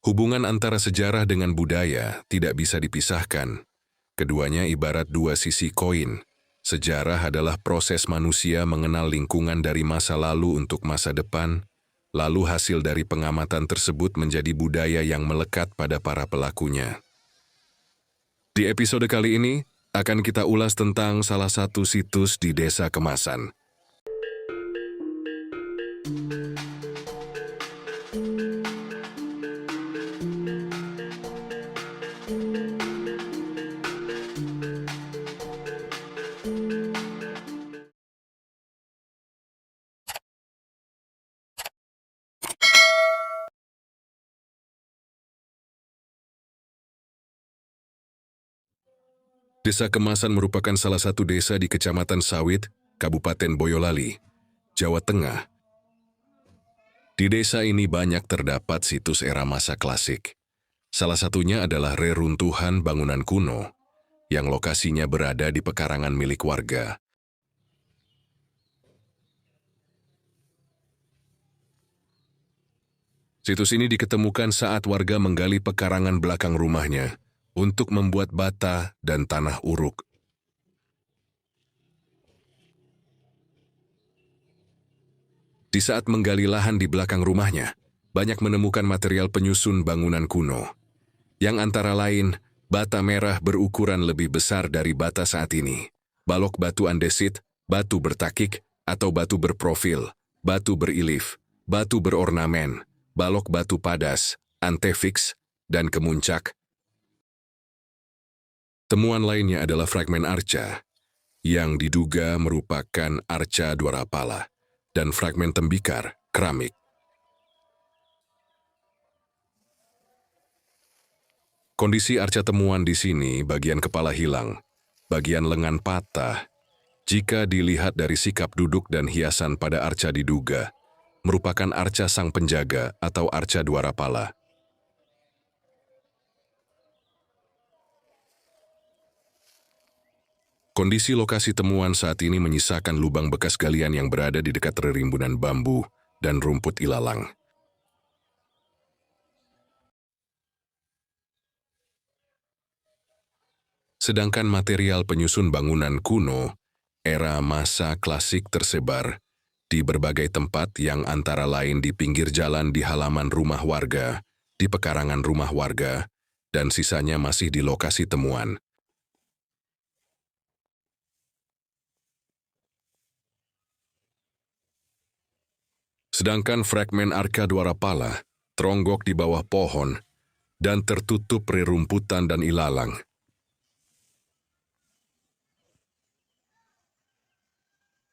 Hubungan antara sejarah dengan budaya tidak bisa dipisahkan. Keduanya ibarat dua sisi koin. Sejarah adalah proses manusia mengenal lingkungan dari masa lalu untuk masa depan, lalu hasil dari pengamatan tersebut menjadi budaya yang melekat pada para pelakunya. Di episode kali ini, akan kita ulas tentang salah satu situs di Desa Kemasan. Desa Kemasan merupakan salah satu desa di Kecamatan Sawit, Kabupaten Boyolali, Jawa Tengah. Di desa ini banyak terdapat situs era masa klasik. Salah satunya adalah reruntuhan bangunan kuno, yang lokasinya berada di pekarangan milik warga. Situs ini diketemukan saat warga menggali pekarangan belakang rumahnya untuk membuat bata dan tanah uruk. Di saat menggali lahan di belakang rumahnya, banyak menemukan material penyusun bangunan kuno, yang antara lain bata merah berukuran lebih besar dari bata saat ini, balok batu andesit, batu bertakik atau batu berprofil, batu berilif, batu berornamen, balok batu padas, antefix, dan kemuncak. Temuan lainnya adalah fragmen arca, yang diduga merupakan arca Dwarapala, dan fragmen tembikar, keramik. Kondisi arca temuan di sini bagian kepala hilang, bagian lengan patah. Jika dilihat dari sikap duduk dan hiasan pada arca diduga, merupakan arca sang penjaga atau arca Dwarapala. Kondisi lokasi temuan saat ini menyisakan lubang bekas galian yang berada di dekat rerimbunan bambu dan rumput ilalang. Sedangkan material penyusun bangunan kuno, era masa klasik tersebar di berbagai tempat yang antara lain di pinggir jalan di halaman rumah warga, di pekarangan rumah warga, dan sisanya masih di lokasi temuan. Sedangkan fragmen arca Dwarapala teronggok di bawah pohon dan tertutup rerumputan dan ilalang.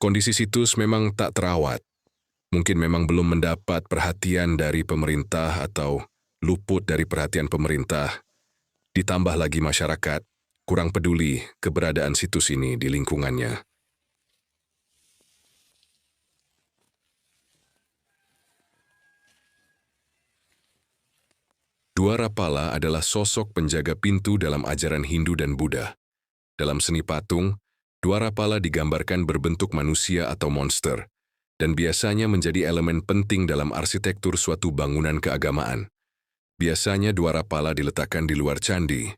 Kondisi situs memang tak terawat. Mungkin memang belum mendapat perhatian dari pemerintah atau luput dari perhatian pemerintah. Ditambah lagi masyarakat kurang peduli keberadaan situs ini di lingkungannya. Dwarapala adalah sosok penjaga pintu dalam ajaran Hindu dan Buddha. Dalam seni patung, Dwarapala digambarkan berbentuk manusia atau monster, dan biasanya menjadi elemen penting dalam arsitektur suatu bangunan keagamaan. Biasanya Dwarapala diletakkan di luar candi,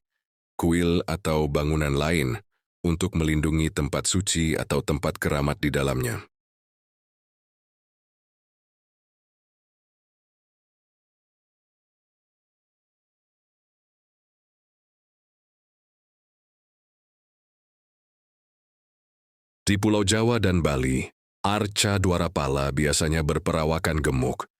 kuil atau bangunan lain untuk melindungi tempat suci atau tempat keramat di dalamnya. Di Pulau Jawa dan Bali, arca Dwarapala biasanya berperawakan gemuk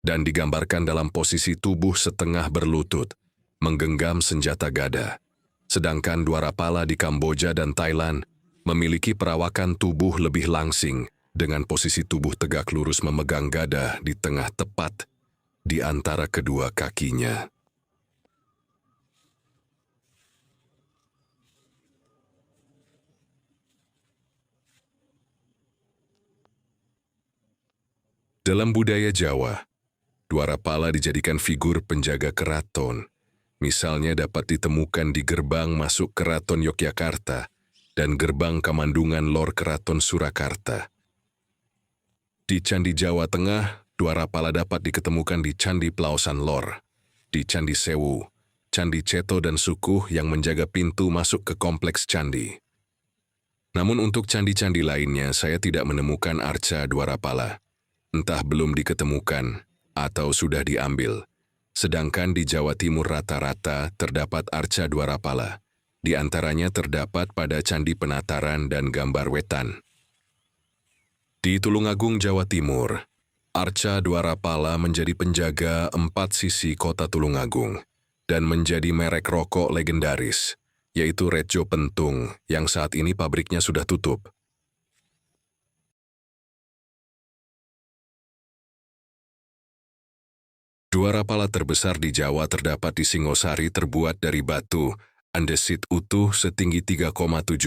dan digambarkan dalam posisi tubuh setengah berlutut, menggenggam senjata gada. Sedangkan Dwarapala di Kamboja dan Thailand memiliki perawakan tubuh lebih langsing dengan posisi tubuh tegak lurus memegang gada di tengah tepat di antara kedua kakinya. Dalam budaya Jawa, Dwarapala dijadikan figur penjaga keraton. Misalnya dapat ditemukan di gerbang masuk Keraton Yogyakarta dan gerbang Kamandungan Lor Keraton Surakarta. Di Candi Jawa Tengah, Dwarapala dapat diketemukan di Candi Plaosan Lor. di Candi Sewu, Candi Ceto dan Sukuh yang menjaga pintu masuk ke kompleks candi. Namun untuk candi-candi lainnya saya tidak menemukan arca Dwarapala. Entah belum diketemukan atau sudah diambil. Sedangkan di Jawa Timur rata-rata terdapat arca Dwarapala. Di antaranya terdapat pada Candi Penataran dan Gambar Wetan. Di Tulungagung, Jawa Timur, arca Dwarapala menjadi penjaga 4 sisi kota Tulungagung dan menjadi merek rokok legendaris, yaitu Rejo Pentung yang saat ini pabriknya sudah tutup. Dwarapala terbesar di Jawa terdapat di Singosari, terbuat dari batu andesit utuh setinggi 3,7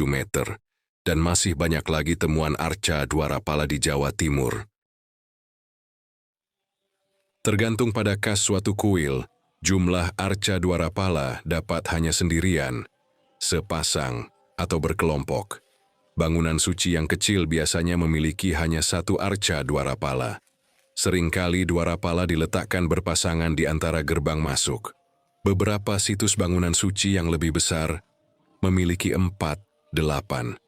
meter, dan masih banyak lagi temuan arca Dwarapala di Jawa Timur. Tergantung pada kas suatu kuil, jumlah arca Dwarapala dapat hanya sendirian, sepasang, atau berkelompok. Bangunan suci yang kecil biasanya memiliki hanya satu arca Dwarapala. Seringkali Dwarapala diletakkan berpasangan di antara gerbang masuk. Beberapa situs bangunan suci yang lebih besar memiliki 4, 8,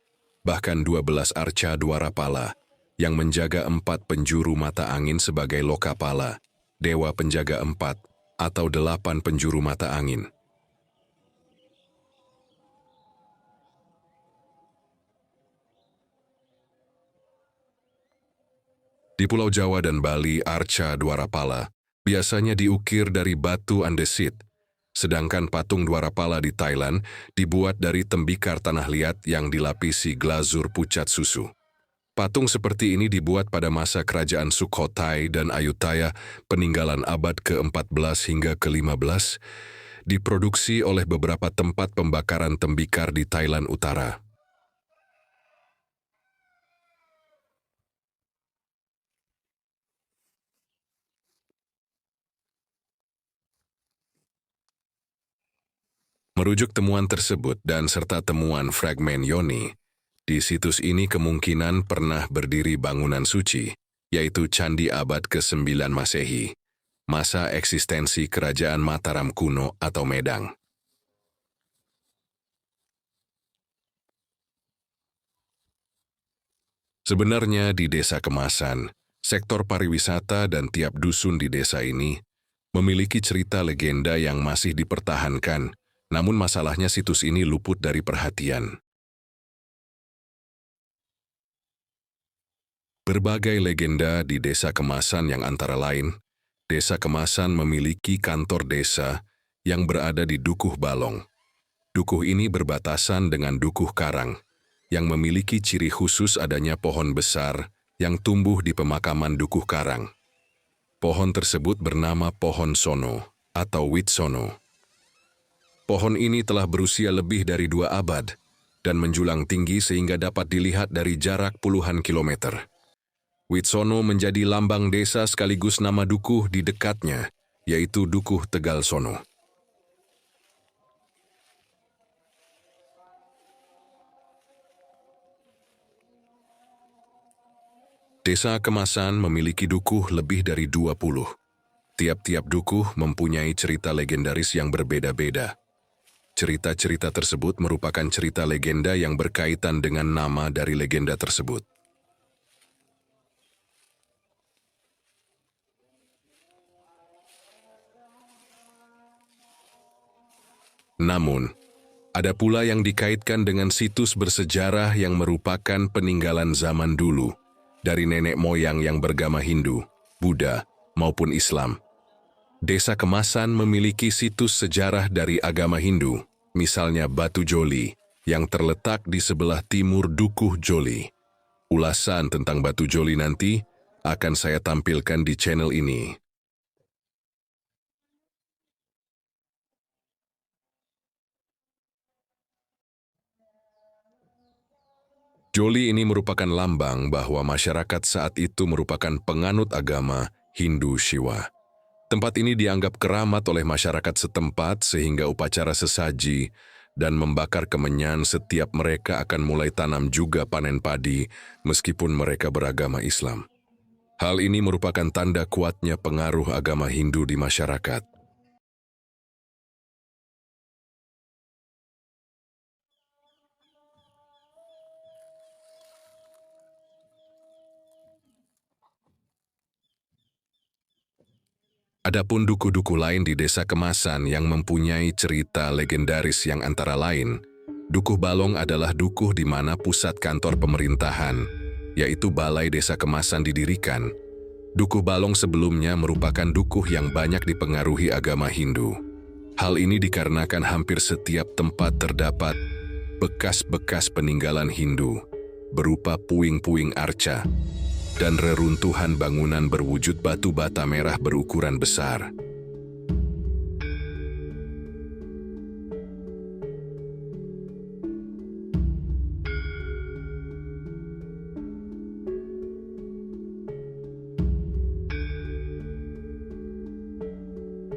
bahkan 12 arca Dwarapala yang menjaga 4 penjuru mata angin sebagai Lokapala, dewa penjaga 4 atau 8 penjuru mata angin. Di Pulau Jawa dan Bali, arca Dwarapala biasanya diukir dari batu andesit, sedangkan patung Dwarapala di Thailand dibuat dari tembikar tanah liat yang dilapisi glazur pucat susu. Patung seperti ini dibuat pada masa kerajaan Sukhothai dan Ayutthaya peninggalan abad ke-14 hingga ke-15, diproduksi oleh beberapa tempat pembakaran tembikar di Thailand Utara. Merujuk temuan tersebut dan serta temuan fragmen yoni, di situs ini kemungkinan pernah berdiri bangunan suci, yaitu Candi abad ke-9 Masehi, masa eksistensi Kerajaan Mataram kuno atau Medang. Sebenarnya di Desa Kemasan, sektor pariwisata dan tiap dusun di desa ini memiliki cerita legenda yang masih dipertahankan. Namun masalahnya situs ini luput dari perhatian. Berbagai legenda di Desa Kemasan yang antara lain, Desa Kemasan memiliki kantor desa yang berada di Dukuh Balong. Dukuh ini berbatasan dengan Dukuh Karang, yang memiliki ciri khusus adanya pohon besar yang tumbuh di pemakaman Dukuh Karang. Pohon tersebut bernama Pohon Sono atau Witsono. Pohon ini telah berusia lebih dari 2 abad dan menjulang tinggi sehingga dapat dilihat dari jarak puluhan kilometer. Witsono menjadi lambang desa sekaligus nama dukuh di dekatnya, yaitu Dukuh Tegal Sono. Desa Kemasan memiliki dukuh lebih dari 20. Tiap-tiap dukuh mempunyai cerita legendaris yang berbeda-beda. Cerita-cerita tersebut merupakan cerita legenda yang berkaitan dengan nama dari legenda tersebut. Namun, ada pula yang dikaitkan dengan situs bersejarah yang merupakan peninggalan zaman dulu dari nenek moyang yang beragama Hindu, Buddha, maupun Islam. Desa Kemasan memiliki situs sejarah dari agama Hindu, misalnya Batu Joli, yang terletak di sebelah timur Dukuh Joli. Ulasan tentang Batu Joli nanti akan saya tampilkan di channel ini. Joli ini merupakan lambang bahwa masyarakat saat itu merupakan penganut agama Hindu Shiva. Tempat ini dianggap keramat oleh masyarakat setempat sehingga upacara sesaji dan membakar kemenyan setiap mereka akan mulai tanam juga panen padi meskipun mereka beragama Islam. Hal ini merupakan tanda kuatnya pengaruh agama Hindu di masyarakat. Adapun dukuh-dukuh lain di Desa Kemasan yang mempunyai cerita legendaris yang antara lain, Dukuh Balong adalah dukuh di mana pusat kantor pemerintahan, yaitu Balai Desa Kemasan didirikan. Dukuh Balong sebelumnya merupakan dukuh yang banyak dipengaruhi agama Hindu. Hal ini dikarenakan hampir setiap tempat terdapat bekas-bekas peninggalan Hindu, berupa puing-puing arca, dan reruntuhan bangunan berwujud batu bata merah berukuran besar.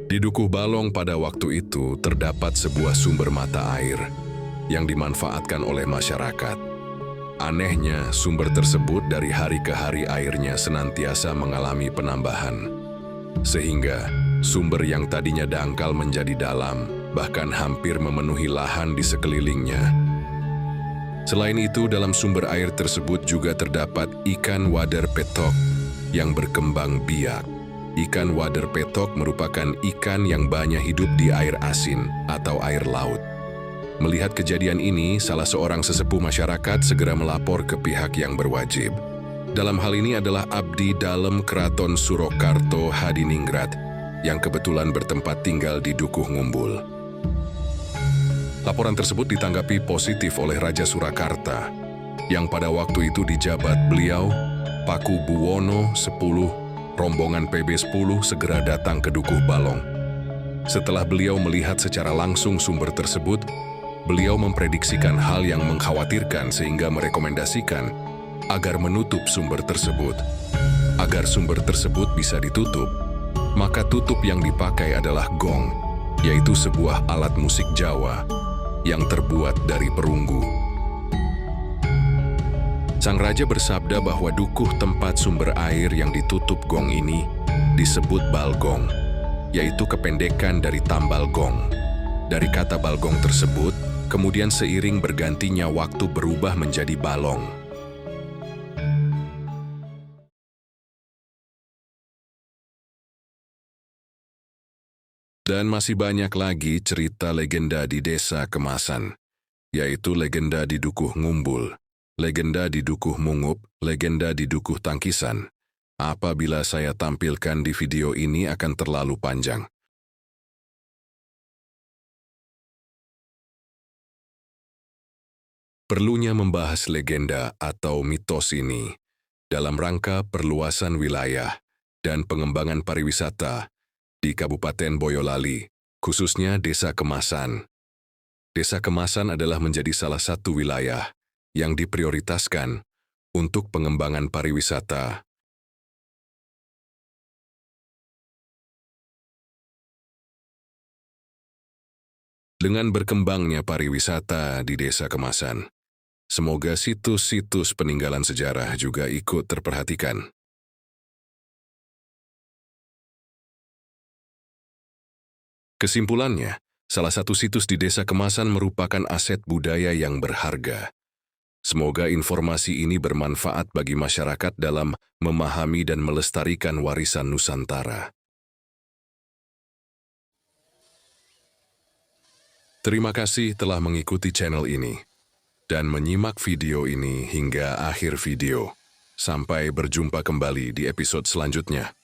Di Dukuh Balong pada waktu itu terdapat sebuah sumber mata air yang dimanfaatkan oleh masyarakat. Anehnya, sumber tersebut dari hari ke hari airnya senantiasa mengalami penambahan. Sehingga, sumber yang tadinya dangkal menjadi dalam, bahkan hampir memenuhi lahan di sekelilingnya. Selain itu, dalam sumber air tersebut juga terdapat ikan wader petok yang berkembang biak. Ikan wader petok merupakan ikan yang banyak hidup di air asin atau air laut. Melihat kejadian ini, salah seorang sesepuh masyarakat segera melapor ke pihak yang berwajib. Dalam hal ini adalah abdi dalem Keraton Surakarta Hadiningrat yang kebetulan bertempat tinggal di Dukuh Ngumbul. Laporan tersebut ditanggapi positif oleh Raja Surakarta, yang pada waktu itu dijabat beliau, Paku Buwono X, rombongan PB 10 segera datang ke Dukuh Balong. Setelah beliau melihat secara langsung sumber tersebut, beliau memprediksikan hal yang mengkhawatirkan sehingga merekomendasikan agar menutup sumber tersebut. Agar sumber tersebut bisa ditutup, maka tutup yang dipakai adalah gong, yaitu sebuah alat musik Jawa yang terbuat dari perunggu. Sang raja bersabda bahwa dukuh tempat sumber air yang ditutup gong ini disebut balgong, yaitu kependekan dari tambal gong. Dari kata balgong tersebut, kemudian seiring bergantinya waktu berubah menjadi balong. Dan masih banyak lagi cerita legenda di Desa Kemasan, yaitu legenda di Dukuh Ngumbul, legenda di Dukuh Mungup, legenda di Dukuh Tangkisan. Apabila saya tampilkan di video ini akan terlalu panjang. Perlunya membahas legenda atau mitos ini dalam rangka perluasan wilayah dan pengembangan pariwisata di Kabupaten Boyolali, khususnya Desa Kemasan. Desa Kemasan adalah menjadi salah satu wilayah yang diprioritaskan untuk pengembangan pariwisata. Dengan berkembangnya pariwisata di Desa Kemasan, semoga situs-situs peninggalan sejarah juga ikut terperhatikan. Kesimpulannya, salah satu situs di Desa Kemasan merupakan aset budaya yang berharga. Semoga informasi ini bermanfaat bagi masyarakat dalam memahami dan melestarikan warisan Nusantara. Terima kasih telah mengikuti channel ini dan menyimak video ini hingga akhir video. Sampai berjumpa kembali di episode selanjutnya.